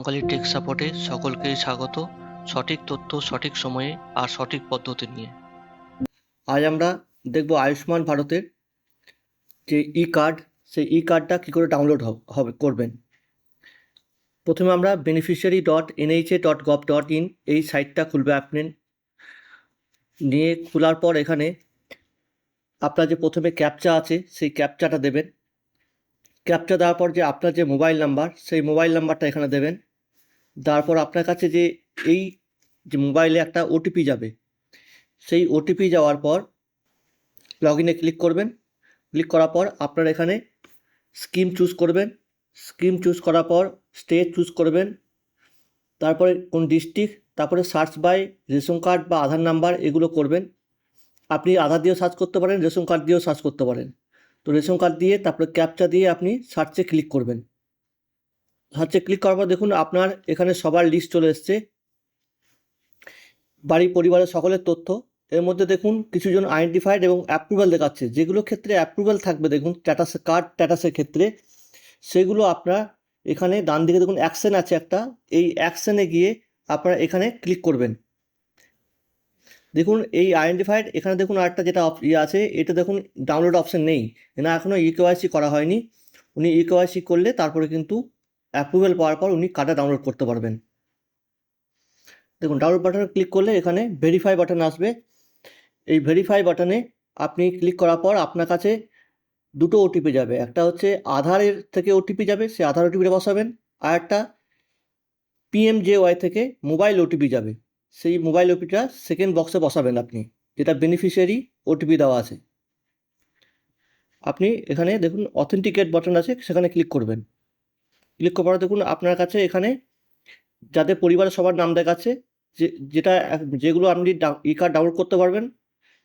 বাঙালি take সাপোর্টে সকলকেই স্বাগত। সঠিক তথ্য সঠিক সময়ে আর সঠিক পদ্ধতি নিয়ে আজ আমরা দেখব আয়ুষ্মান ভারতের যে ই কার্ড, সেই ই কার্ডটা কী করে ডাউনলোড হবে করবেন। প্রথমে আমরা beneficiary.nha.gov.in এই সাইটটা খুলবে আপনি। নিয়ে খোলার পর এখানে আপনার যে প্রথমে ক্যাপচা আছে সেই ক্যাপচাটা দেবেন। ক্যাপচা দেওয়ার পর যে আপনার যে মোবাইল নাম্বার, সেই মোবাইল নাম্বারটা এখানে দেবেন। তারপর আপনার কাছে যে এই যে মোবাইলে একটা ওটিপি যাবে, সেই ওটিপি যাওয়ার পর লগ ইনে ক্লিক করবেন। ক্লিক করার পর আপনার এখানে স্কিম চুজ করবেন। স্কিম চুজ করার পর স্টেট চুজ করবেন। তারপরে কোন ডিস্ট্রিক্ট, তারপরে সার্চ বাই রেশন কার্ড বা আধার নাম্বার এগুলো করবেন। আপনি আধার দিয়েও সার্চ করতে পারেন, রেশন কার্ড দিয়েও সার্চ করতে পারেন। তো রেশন কার্ড দিয়ে তারপরে ক্যাপচা দিয়ে আপনি সার্চে ক্লিক করবেন। সার্চে ক্লিক করার পর দেখুন আপনার এখানে সবার লিস্ট চলে এসছে, বাড়ি পরিবারের সকলের তথ্য। এর মধ্যে দেখুন কিছুজন আইডেন্টিফাইড এবং অ্যাপ্রুভাল দেখাচ্ছে। যেগুলো ক্ষেত্রে অ্যাপ্রুভাল থাকবে দেখুন স্ট্যাটাস কার্ড স্ট্যাটাসের ক্ষেত্রে, সেগুলো আপনার এখানে ডান দিকে দেখুন অ্যাকশন আছে একটা, এই অ্যাকশনে গিয়ে আপনারা এখানে ক্লিক করবেন। দেখুন এই আইডেন্টিফাইড, এখানে দেখুন আরেকটা যেটা আছে, এটা দেখুন ডাউনলোড অপশন নেই, না এখনও ইকেওয়াইসি করা হয়নি। উনি ইকেওয়াইসি করলে তারপরে কিন্তু অ্যাপ্রুভাল পাওয়ার পর উনি কার্ডটা ডাউনলোড করতে পারবেন। দেখুন ডাউনলোড বাটনে ক্লিক করলে এখানে ভেরিফাই বাটন আসবে। এই ভেরিফাই বাটনে আপনি ক্লিক করার পর আপনার কাছে দুটো ওটিপি যাবে। একটা হচ্ছে আধারের থেকে ওটিপি যাবে, সে আধার ওটিপিটা বসাবেন। আর একটা পিএমজেওয়াই থেকে মোবাইল ওটিপি যাবে, সেই মোবাইল ওটিপিটা সেকেন্ড বক্সে বসাবেন আপনি, যেটা বেনিফিশিয়ারি ওটিপি দেওয়া আছে। আপনি এখানে দেখুন অথেন্টিকেট বাটন আছে, সেখানে ক্লিক করবেন। ক্লিক করার পর দেখুন আপনার কাছে এখানে যাদের পরিবারের সবার নাম দেখাচ্ছে, যেগুলো আপনি ই কার্ড ডাউনলোড করতে পারবেন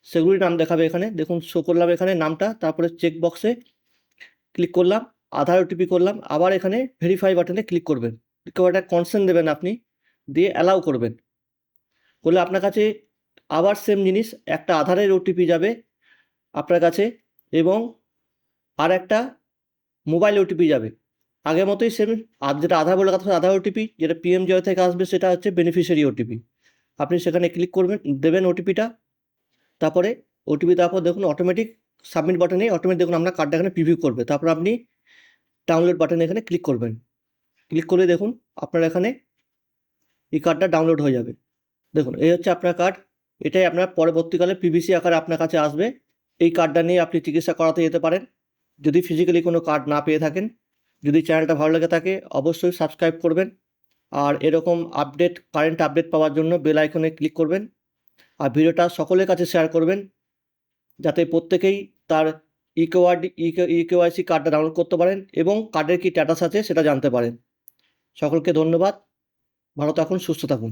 সেগুলির নাম দেখাবে। এখানে দেখুন শো করলাম এখানে নামটা, তারপরে চেক বক্সে ক্লিক করলাম, আধার ওটিপি করলাম, আবার এখানে ভেরিফাই বাটনে ক্লিক করবেন। ক্লিক করে একটা কনসেন্ট দেবেন আপনি, দিয়ে অ্যালাউ করবেন। করলে আপনার কাছে আবার সেম জিনিস, একটা আধারের ওটিপি যাবে আপনার কাছে এবং আর একটা মোবাইল ওটিপি যাবে। আগের মতোই সেম, আর যেটা আধার বলে কথা আধার ওটিপি, যেটা পিএমজেওয়াই থেকে আসবে সেটা হচ্ছে বেনিফিশিয়ারি ওটিপি। আপনি সেখানে ক্লিক করবেন, দেবেন ওটিপিটা। তারপরে ওটিপি দেওয়ার পর দেখুন অটোমেটিক সাবমিট বাটনে অটোমেটিক দেখুন আপনার কার্ডটা এখানে প্রিভিউ করবে। তারপর আপনি ডাউনলোড বাটনে এখানে ক্লিক করবেন। ক্লিক করলে দেখুন আপনার এখানে এই কার্ডটা ডাউনলোড হয়ে যাবে। দেখুন এই হচ্ছে আপনার কার্ড। এটাই আপনার পরবর্তীকালে পিভিসি আকারে আপনার কাছে আসবে। এই কার্ডটা নিয়ে আপনি চিকিৎসা করাতে যেতে পারেন যদি ফিজিক্যালি কোনো কার্ড না পেয়ে থাকেন। যদি চ্যানেলটা ভালো লেগে থাকে অবশ্যই সাবস্ক্রাইব করবেন। আর এরকম কারেন্ট আপডেট পাওয়ার জন্য বেল আইকনে ক্লিক করবেন। আর ভিডিওটা সকলের কাছে শেয়ার করবেন, যাতে প্রত্যেকেই তার ইকেওয়াইসি কার্ডটা ডাউনলোড করতে পারেন এবং কার্ডের কী স্ট্যাটাস আছে সেটা জানতে পারেন। সকলকে ধন্যবাদ। ভালো থাকুন, সুস্থ থাকুন।